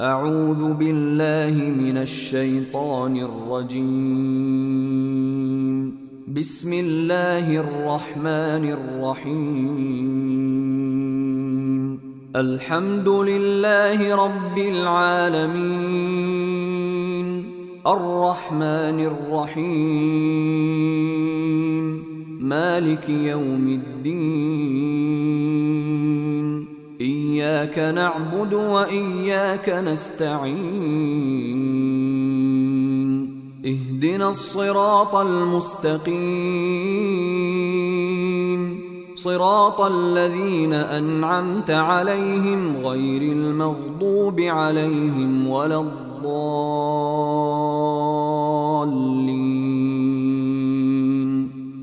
أعوذ بالله من الشيطان الرجيم. بسم الله الرحمن الرحيم. الحمد لله رب العالمين، الرحمن الرحيم، مالك يوم الدين. إياك نعبد وإياك نستعين. اهدنا الصراط المستقيم، صراط الذين أنعمت عليهم غير المغضوب عليهم ولا الضالين.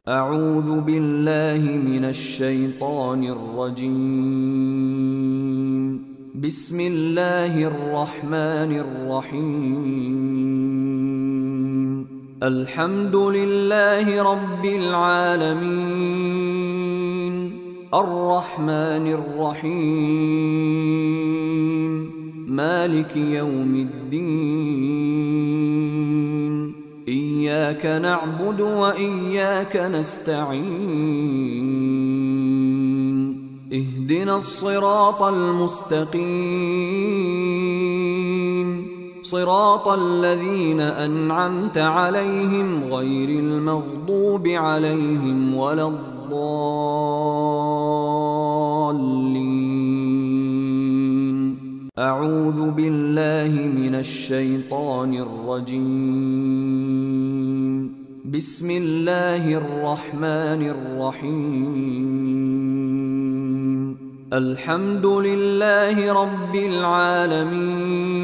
أعوذ بالله من الشيطان الرجيم. بسم الله الرحمن الرحيم. الحمد لله رب العالمين، الرحمن الرحيم، مالك يوم الدين. إياك نعبد وإياك نستعين. اهدنا الصراط المستقيم، صراط الذين أنعمت عليهم غير المغضوب عليهم ولا الضالين. أعوذ بالله من الشيطان الرجيم. بسم الله الرحمن الرحيم. الحمد لله رب العالمين،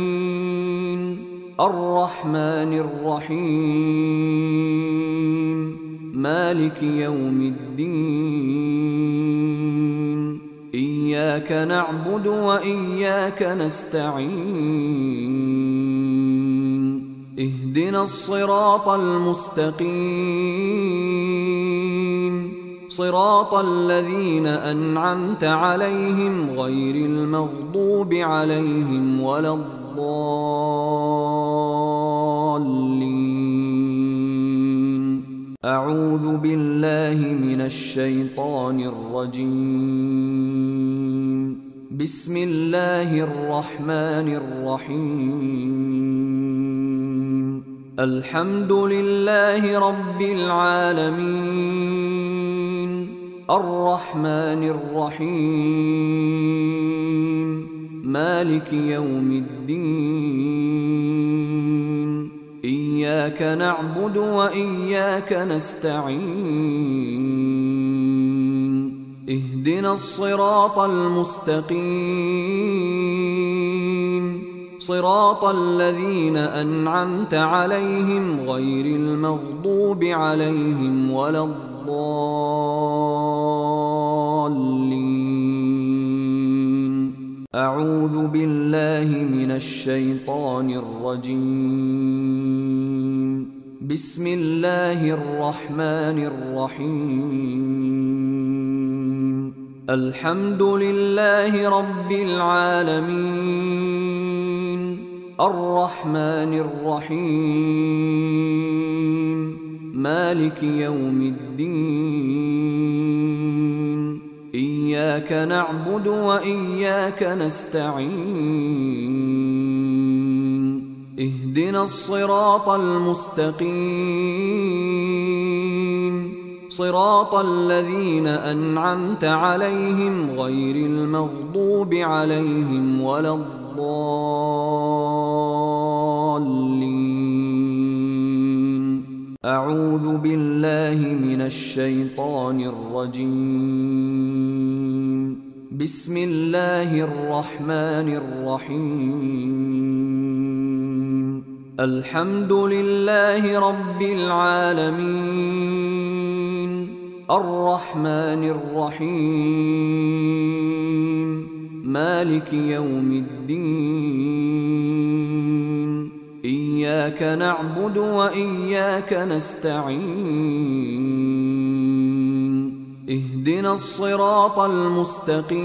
الرحمن الرحيم، مالك يوم الدين. إياك نعبد وإياك نستعين. اهدنا الصراط المستقيم، صراط الذين أنعمت عليهم غير المغضوب عليهم ولا الضالين. أعوذ بالله من الشيطان الرجيم. بسم الله الرحمن الرحيم. الحمد لله رب العالمين، الرحمن الرحيم، مالك يوم الدين. إياك نعبد وإياك نستعين. اهدنا الصراط المستقيم، صراط الذين أنعمت عليهم غير المغضوب عليهم ولا الضالين. أعوذ بالله من الشيطان الرجيم. بسم الله الرحمن الرحيم. الحمد لله رب العالمين، الرحمن الرحيم، مالك يوم الدين. إياك نعبد وإياك نستعين. اهدنا الصراط المستقيم، صراط الذين أنعمت عليهم غير المغضوب عليهم ولا الضالين. أعوذ بالله من الشيطان الرجيم. بسم الله الرحمن الرحيم. الحمد لله رب العالمين، الرحمن الرحيم، مالك يوم الدين. إياك نعبد وإياك نستعين. اهدنا الصراط المستقيم،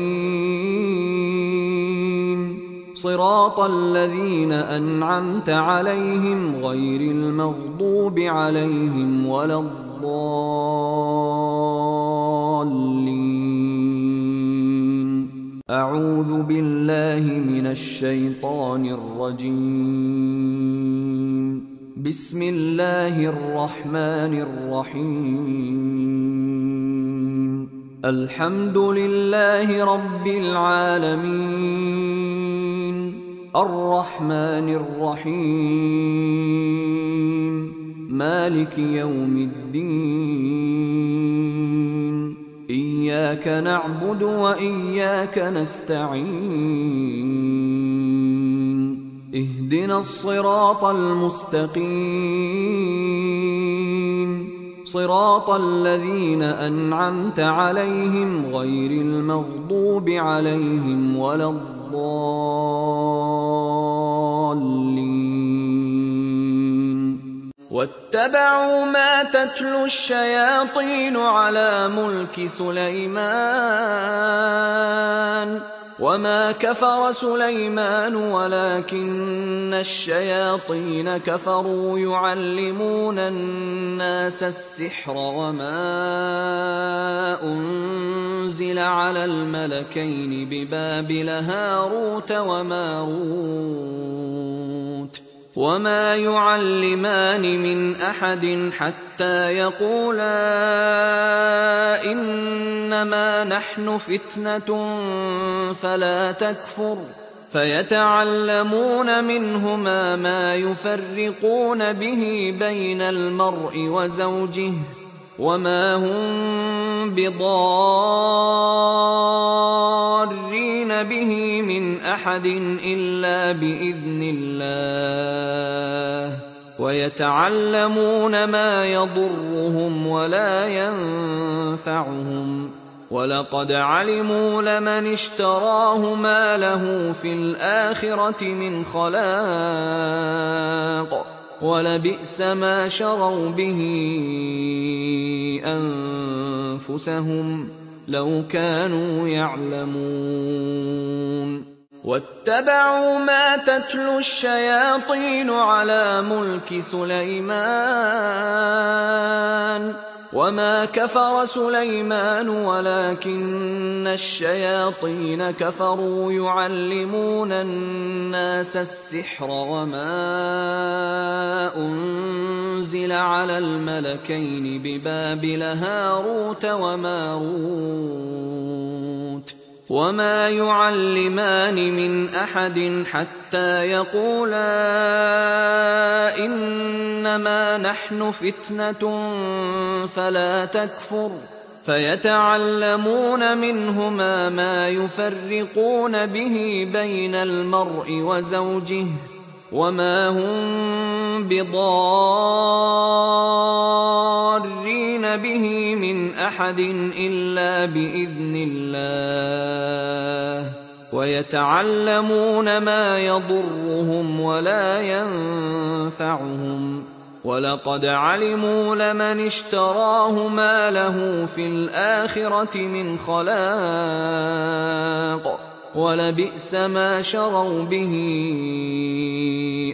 صراط الذين أنعمت عليهم غير المغضوب عليهم ولا الضالين. أعوذ بالله من الشيطان الرجيم. بسم الله الرحمن الرحيم. الحمد لله رب العالمين، الرحمن الرحيم، مالك يوم الدين. إياك نعبد وإياك نستعين. اهدنا الصراط المستقيم، صراط الذين أنعمت عليهم غير المغضوب عليهم ولا الضالين. واتبعوا ما تتلو الشياطين على ملك سليمان، وما كفر سليمان ولكن الشياطين كفروا يعلمون الناس السحر وما أنزل على الملكين ببابل هاروت وماروت وما يعلمان من أحد حتى يقولا إنما نحن فتنة فلا تكفر، فيتعلمون منهما ما يفرقون به بين المرء وزوجه، وما هم بضارين به من أحد إلا بإذن الله، ويتعلمون ما يضرهم ولا ينفعهم، ولقد علموا لمن اشتراه ما له في الآخرة من خلاق، ولبئس ما شروا به أنفسهم لو كانوا يعلمون. واتبعوا ما تتلو الشياطين على ملك سليمان، وما كفر سليمان ولكن الشياطين كفروا يعلمون الناس السحر وما أنزل على الملكين ببابل هاروت وماروت وما يعلمان من أحد حتى يقولا إنما نحن فتنة فلا تكفر، فيتعلمون منهما ما يفرقون به بين المرء وزوجه، وما هم بضارين به من أحد إلا بإذن الله، ويتعلمون ما يضرهم ولا ينفعهم، ولقد علموا لمن اشتراه ما له في الآخرة من خلاق، ولبئس ما شروا به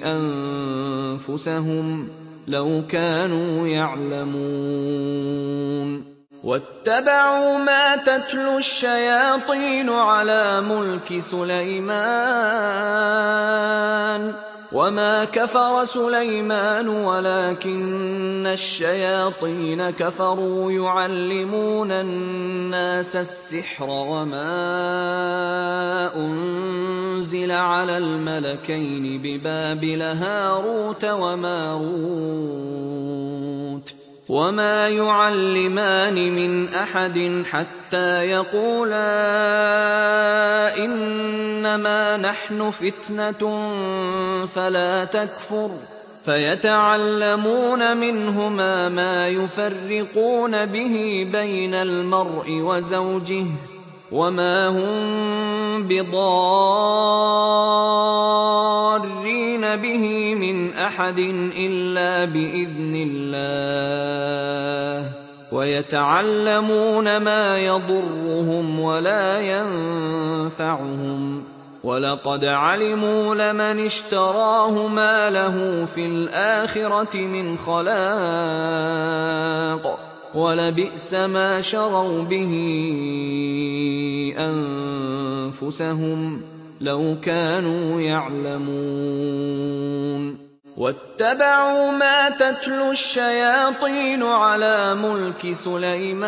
أنفسهم لو كانوا يعلمون. واتبعوا ما تتلو الشياطين على ملك سليمان، وما كفر سليمان ولكن الشياطين كفروا يعلمون الناس السحر وما أنزل على الملكين ببابل هاروت وماروت وما يعلمان من أحد حتى يقولا إنما نحن فتنة فلا تكفر، فيتعلمون منهما ما يفرقون به بين المرء وزوجه، وما هم بضارين به من أحد إلا بإذن الله، ويتعلمون ما يضرهم ولا ينفعهم، ولقد علموا لمن اشتراه ما له في الآخرة من خلاق ولبئس ما شروا به أنفسهم لو كانوا يعلمون واتبعوا ما تتلو الشياطين على ملك سليمان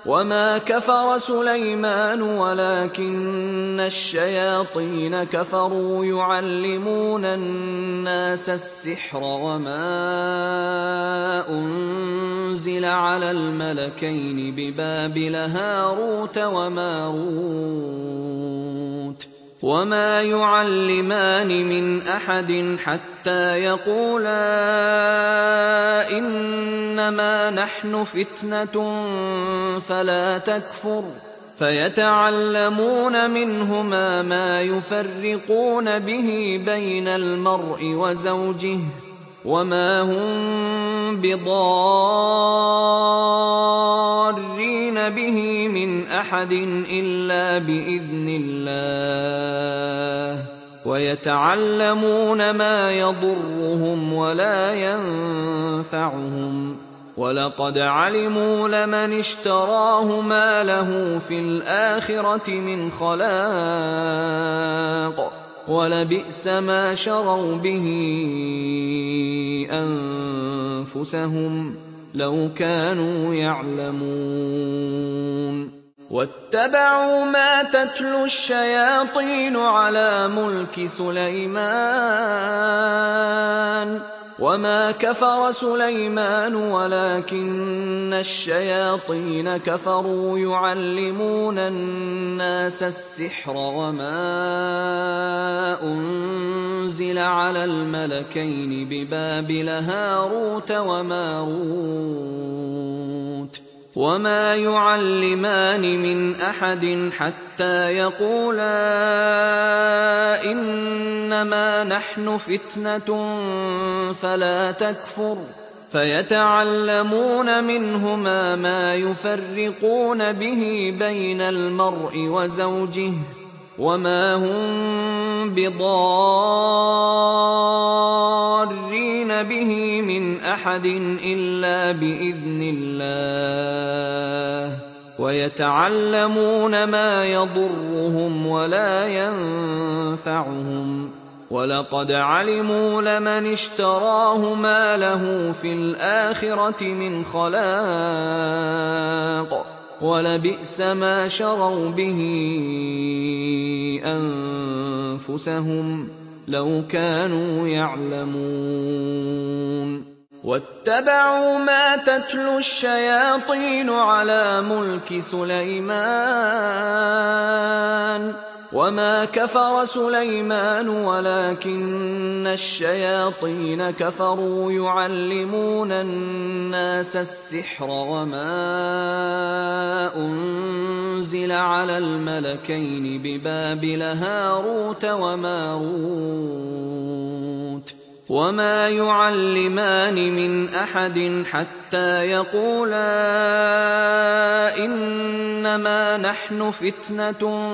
وما كفر سليمان ولكن الشياطين كفروا يعلمون الناس السحر وما أنزل على الملكين ببابل هاروت وماروت وما يعلمان من أحد حتى يقولا إنما نحن فتنة فلا تكفر فيتعلمون منهما ما يفرقون به بين المرء وزوجه وما هم بضارين به من أحد إلا بإذن الله ويتعلمون ما يضرهم ولا ينفعهم ولقد علموا لمن اشتراه ما له في الآخرة من خلاق ولبئس ما شروا به أنفسهم لو كانوا يعلمون واتبعوا ما تتلو الشياطين على ملك سليمان وما كفر سليمان ولكن الشياطين كفروا يعلمون الناس السحر وما أنزل على الملكين ببابل هاروت وماروت وما يعلمان من أحد حتى يقولا إنما نحن فتنة فلا تكفر فيتعلمون منهما ما يفرقون به بين المرء وزوجه وما هم بضارين به من أحد إلا بإذن الله ويتعلمون ما يضرهم ولا ينفعهم ولقد علموا لمن اشتراه ما له في الآخرة من خلاق ولبئس ما شروا به أنفسهم لو كانوا يعلمون واتبعوا ما تتلو الشياطين على ملك سليمان وما كفر سليمان ولكن الشياطين كفروا يعلمون الناس السحر وما أنزل على الملكين ببابل هاروت وماروت وما يعلمان من أحد حتى يقولا إنما نحن فتنة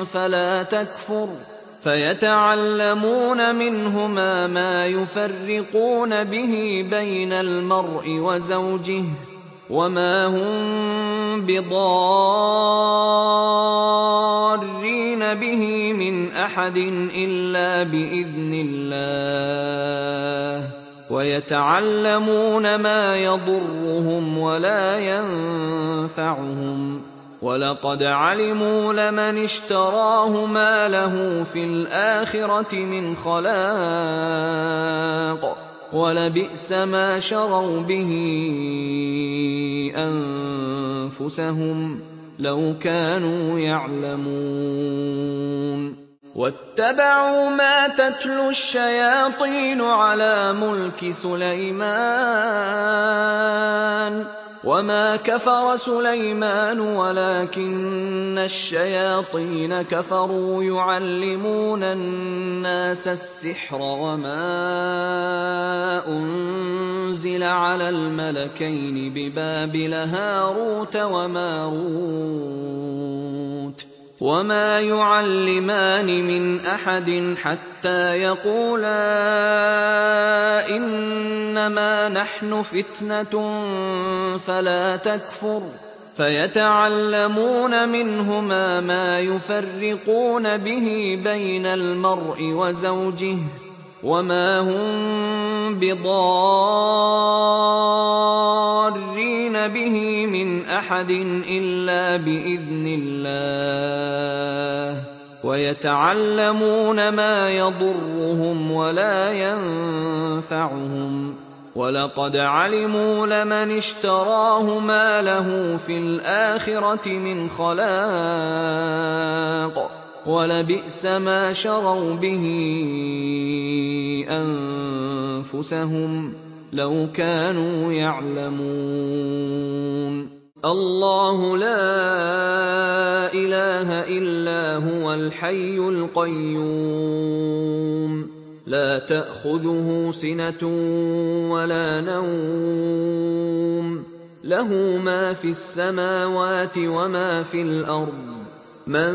فلا تكفر فيتعلمون منهما ما يفرقون به بين المرء وزوجه وما هم بضارين به من أحد إلا بإذن الله ويتعلمون ما يضرهم ولا ينفعهم ولقد علموا لمن اشتراه ما له في الآخرة من خلاق ولبئس ما شروا به أنفسهم لو كانوا يعلمون واتبعوا ما تتلو الشياطين على ملك سليمان وما كفر سليمان ولكن الشياطين كفروا يعلمون الناس السحر وما أنزل على الملكين ببابل هاروت وماروت وما يعلمان من أحد حتى يقولا إنما نحن فتنة فلا تكفر فيتعلمون منهما ما يفرقون به بين المرء وزوجه وما هم بضارين به من أحد إلا بإذن الله ويتعلمون ما يضرهم ولا ينفعهم ولقد علموا لمن اشتراه ما له في الآخرة من خلاق ولبئس ما شروا به أنفسهم لو كانوا يعلمون. الله لا إله إلا هو الحي القيوم لا تأخذه سنة ولا نوم له ما في السماوات وما في الأرض من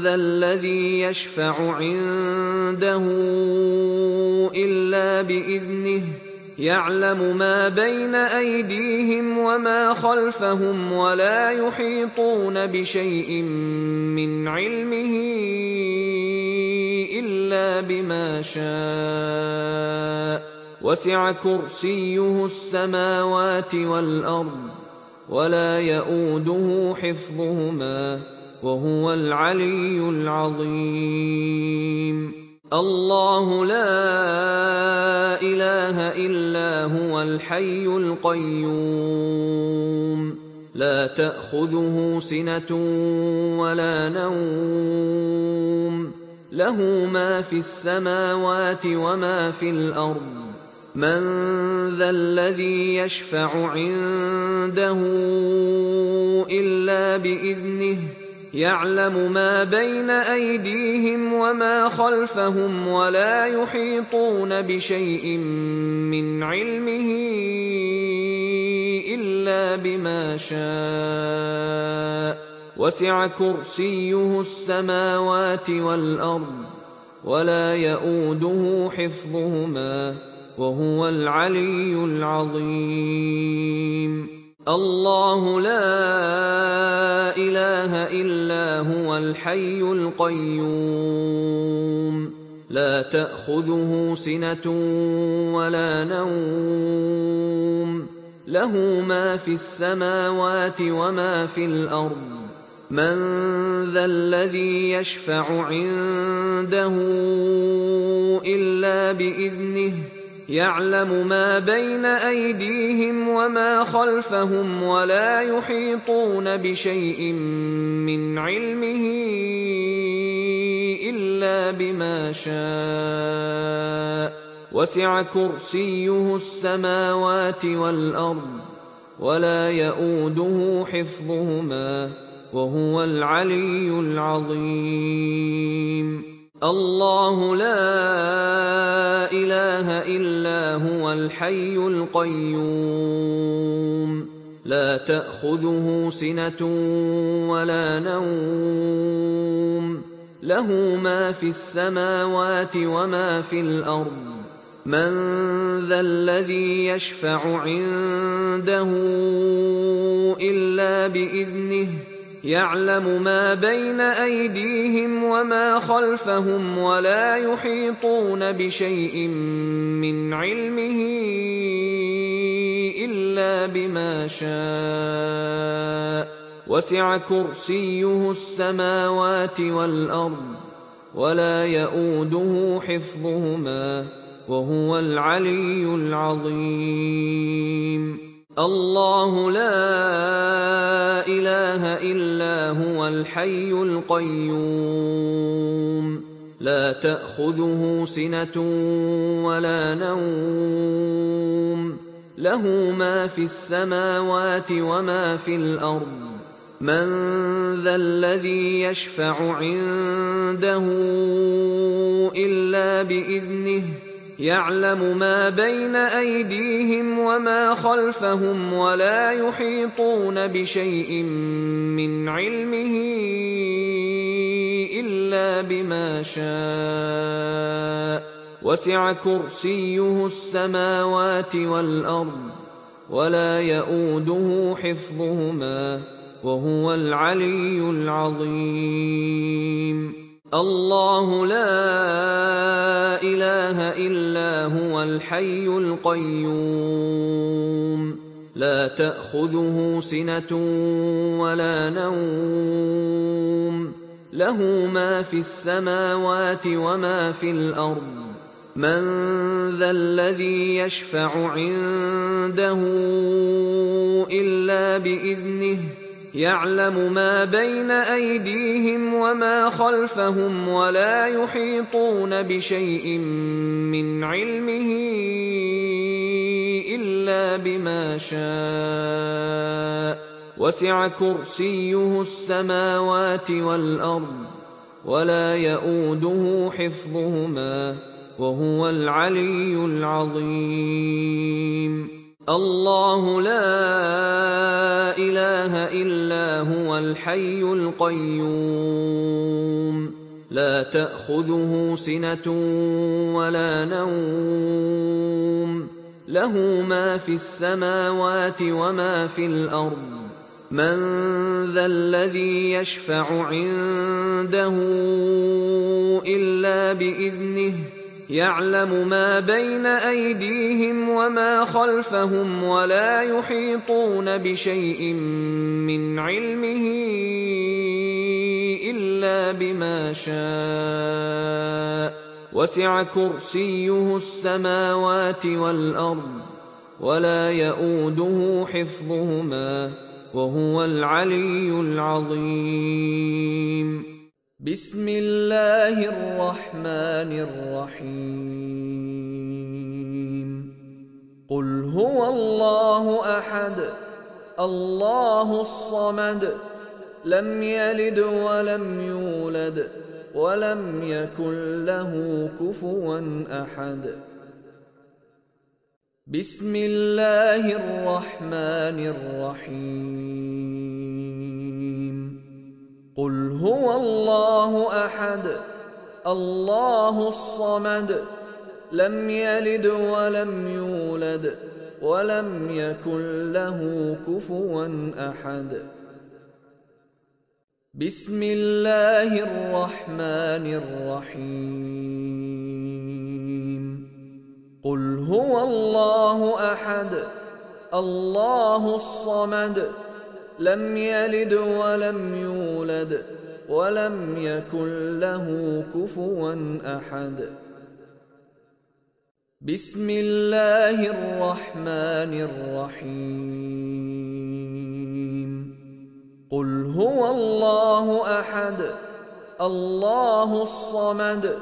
ذا الذي يشفع عنده إلا بإذنه يعلم ما بين أيديهم وما خلفهم ولا يحيطون بشيء من علمه إلا بما شاء وسع كرسيه السماوات والأرض ولا يؤوده حفظهما وهو العلي العظيم. الله لا إله إلا هو الحي القيوم لا تأخذه سنة ولا نوم له ما في السماوات وما في الأرض من ذا الذي يشفع عنده إلا بإذنه يعلم ما بين أيديهم وما خلفهم ولا يحيطون بشيء من علمه إلا بما شاء وسع كرسيه السماوات والأرض ولا يؤوده حفظهما وهو العلي العظيم. الله لا إله إلا هو الحي القيوم لا تأخذه سنة ولا نوم له ما في السماوات وما في الأرض من ذا الذي يشفع عنده إلا بإذنه يعلم ما بين أيديهم وما خلفهم ولا يحيطون بشيء من علمه إلا بما شاء وسع كرسيه السماوات والأرض ولا يؤوده حفظهما وهو العلي العظيم. الله لا إله إلا هو الحي القيوم لا تأخذه سنة ولا نوم له ما في السماوات وما في الأرض من ذا الذي يشفع عنده إلا بإذنه يعلم ما بين أيديهم وما خلفهم ولا يحيطون بشيء من علمه إلا بما شاء وسع كرسيه السماوات والأرض ولا يؤوده حفظهما وهو العلي العظيم. الله لا إله إلا هو الحي القيوم لا تأخذه سنة ولا نوم له ما في السماوات وما في الأرض من ذا الذي يشفع عنده إلا بإذنه يعلم ما بين أيديهم وما خلفهم ولا يحيطون بشيء من علمه إلا بما شاء وسع كرسيه السماوات والأرض ولا يئوده حفظهما وهو العلي العظيم الله لا إله إلا هو الحي القيوم لا تأخذه سنة ولا نوم له ما في السماوات وما في الأرض من ذا الذي يشفع عنده إلا بإذنه يعلم ما بين أيديهم وما خلفهم ولا يحيطون بشيء من علمه إلا بما شاء وسع كرسيه السماوات والأرض ولا يئوده حفظهما وهو العلي العظيم الله لا إله إلا هو الحي القيوم لا تأخذه سنة ولا نوم له ما في السماوات وما في الأرض من ذا الذي يشفع عنده إلا بإذنه يعلم ما بين أيديهم وما خلفهم ولا يحيطون بشيء من علمه إلا بما شاء وسع كرسيه السماوات والأرض ولا يئوده حفظهما وهو العلي العظيم بسم الله الرحمن الرحيم قل هو الله أحد الله الصمد لم يلد ولم يولد ولم يكن له كفوا أحد بسم الله الرحمن الرحيم قل هو الله أحد الله الصمد لم يلد ولم يولد ولم يكن له كفوا أحد بسم الله الرحمن الرحيم قل هو الله أحد الله الصمد لم يلد ولم يولد ولم يكن له كفوا أحد بسم الله الرحمن الرحيم قل هو الله أحد الله الصمد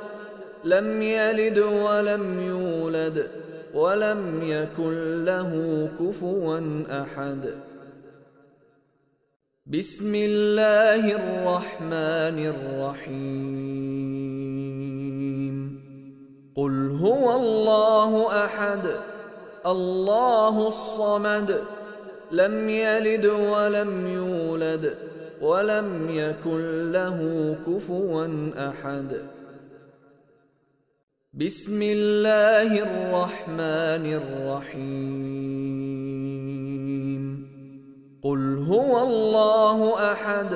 لم يلد ولم يولد ولم يكن له كفوا أحد بسم الله الرحمن الرحيم قل هو الله أحد الله الصمد لم يلد ولم يولد ولم يكن له كفوا أحد بسم الله الرحمن الرحيم قل هو الله أحد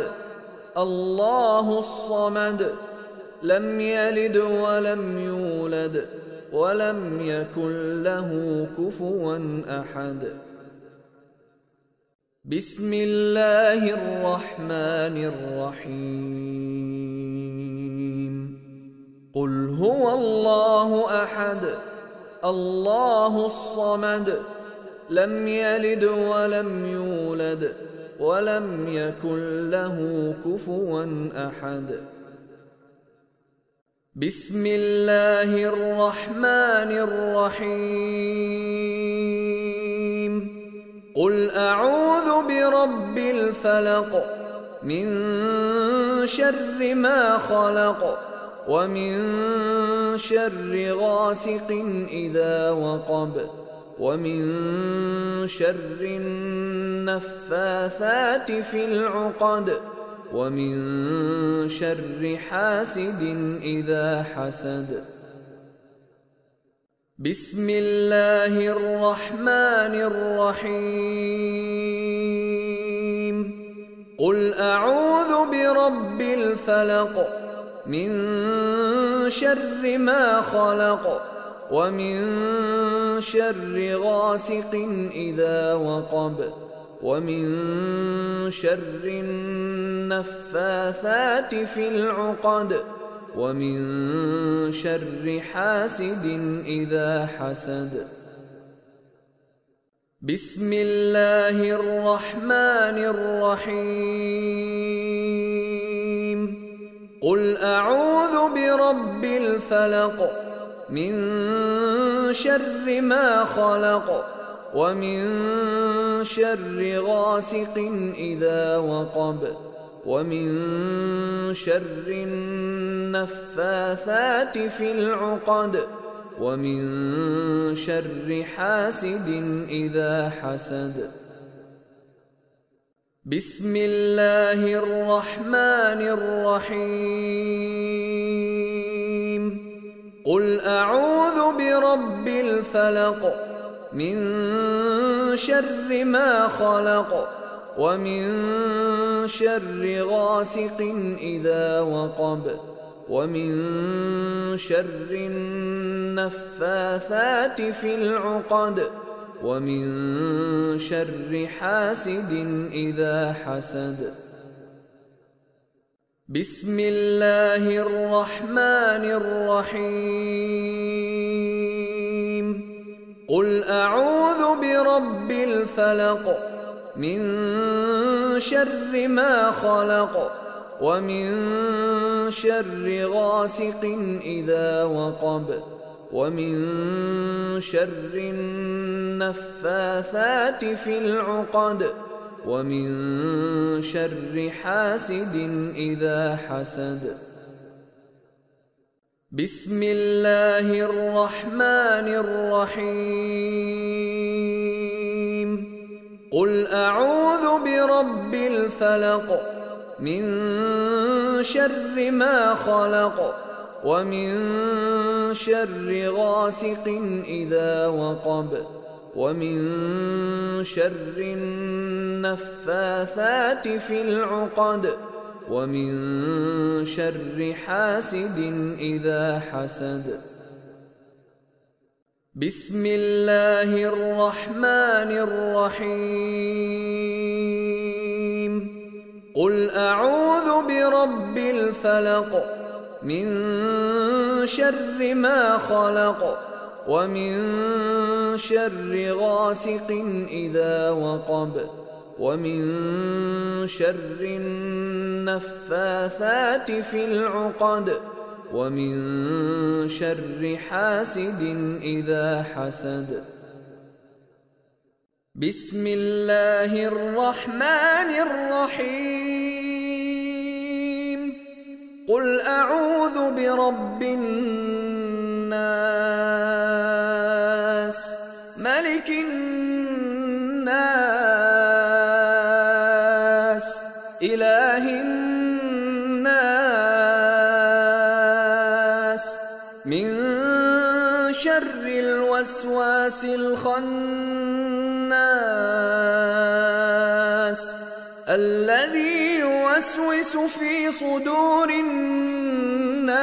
الله الصمد لم يلد ولم يولد ولم يكن له كفوا أحد بسم الله الرحمن الرحيم قل هو الله أحد الله الصمد لم يلد ولم يولد ولم يكن له كفوا أحد بسم الله الرحمن الرحيم قل أعوذ برب الفلق من شر ما خلق ومن شر غاسق إذا وقب ومن شر النفاثات في العقد ومن شر حاسد إذا حسد. بسم الله الرحمن الرحيم. قل أعوذ برب الفلق من شر ما خلق ومن شر غاسق إذا وقب ومن شر النفاثات في العقد ومن شر حاسد إذا حسد. بسم الله الرحمن الرحيم. قل أعوذ برب الفلق من شر ما خلق ومن شر غاسق إذا وقب ومن شر النفاثات في العقد ومن شر حاسد إذا حسد. بسم الله الرحمن الرحيم. قل أعوذ برب الفلق من شر ما خلق ومن شر غاسق إذا وقب ومن شر النفاثات في العقد ومن شر حاسد إذا حسد. بسم الله الرحمن الرحيم. قل أعوذ برب الفلق من شر ما خلق ومن شر غاسق إذا وقب ومن شر النفاثات في العقد ومن شر حاسد إذا حسد. بسم الله الرحمن الرحيم. قل أعوذ برب الفلق من شر ما خلق ومن شر غاسق إذا وقب ومن شر النفاثات في العقد ومن شر حاسد إذا حسد. بسم الله الرحمن الرحيم. قل أعوذ برب الفلق من شر ما خلق ومن شر غاسق إذا وقب ومن شر النفاثات في العقد ومن شر حاسد إذا حسد. بسم الله الرحمن الرحيم. قل أعوذ برب الناس ملك الناس إله الناس من شر الوسواس الخناس الذي يوسوس في صدور الناس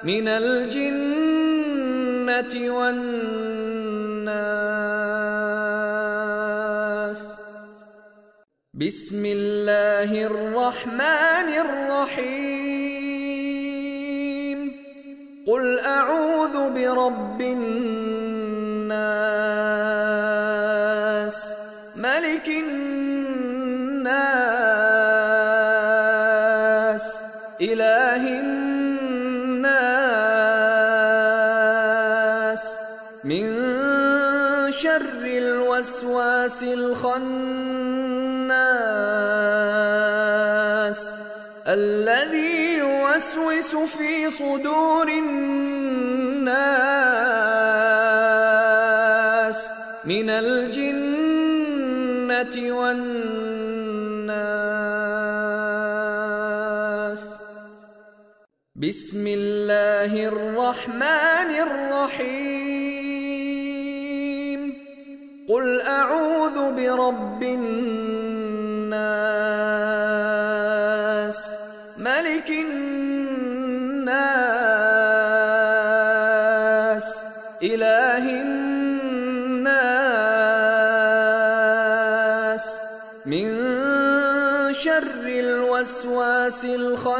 من الجنة والناس. بسم الله الرحمن الرحيم. قل أعوذ برب الناس ملك الناس إله الناس من شر الوسواس الخناس يوسوس في صدور الناس من الجنة والناس. بسم الله الرحمن الرحيم. قل أعوذ برب الناس ملك الناس إله الناس من شر الوسواس الخناس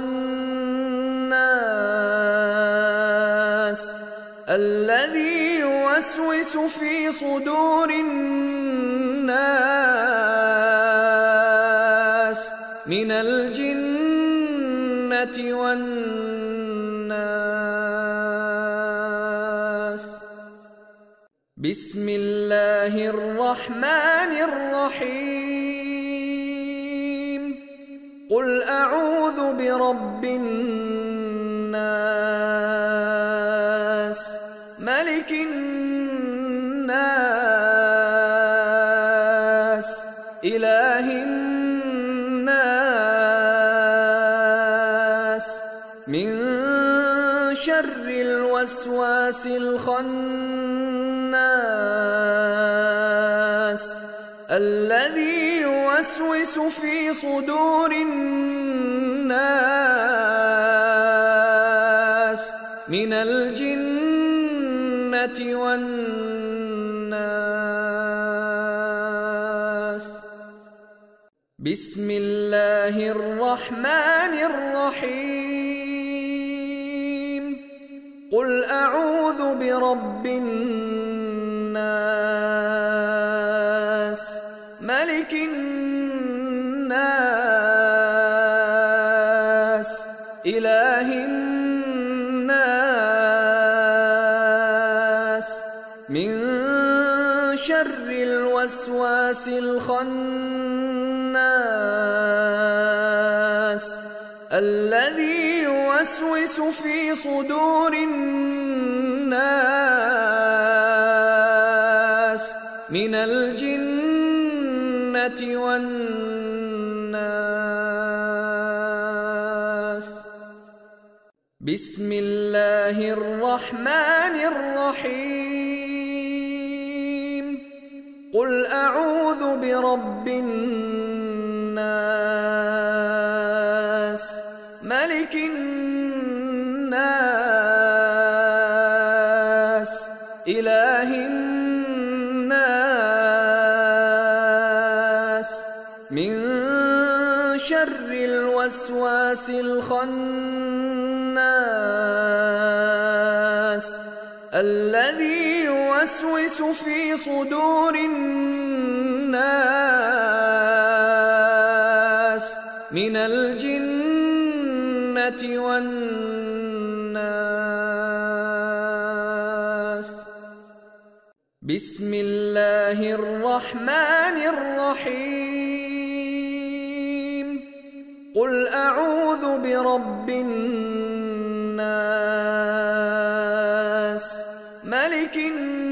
الذي يوسوس في صدور الناس من الجنة والناس. بسم الله الرحمن الرحيم. قل أعوذ برب الناس ملك الناس إله الناس من شر الوسواس الخناس الذي يوسوس في صدور الناس من الجنة والناس. بسم الله الرحمن الرحيم. قل أعوذ برب الناس ملك الناس إله الناس من شر الوسواس الخناس الذي يوسوس في صدور الناس من الجنة والناس. بسم الله الرحمن الرحيم. قل أعوذ برب الناس ملك الناس إله الناس من شر الوسواس الخناس الذي يوسوس في صدور الناس من الجنة والناس. بسم الله الرحمن الرحيم. قل أعوذ برب الناس ملك الناس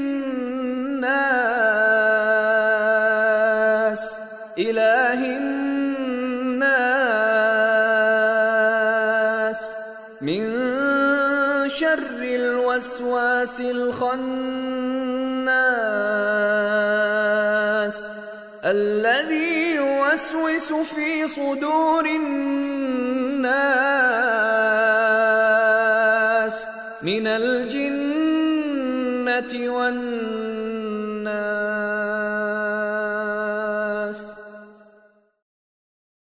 إله الناس من شر الوسواس الخناس الذي يوسوس في صدور الناس من الجنة والناس.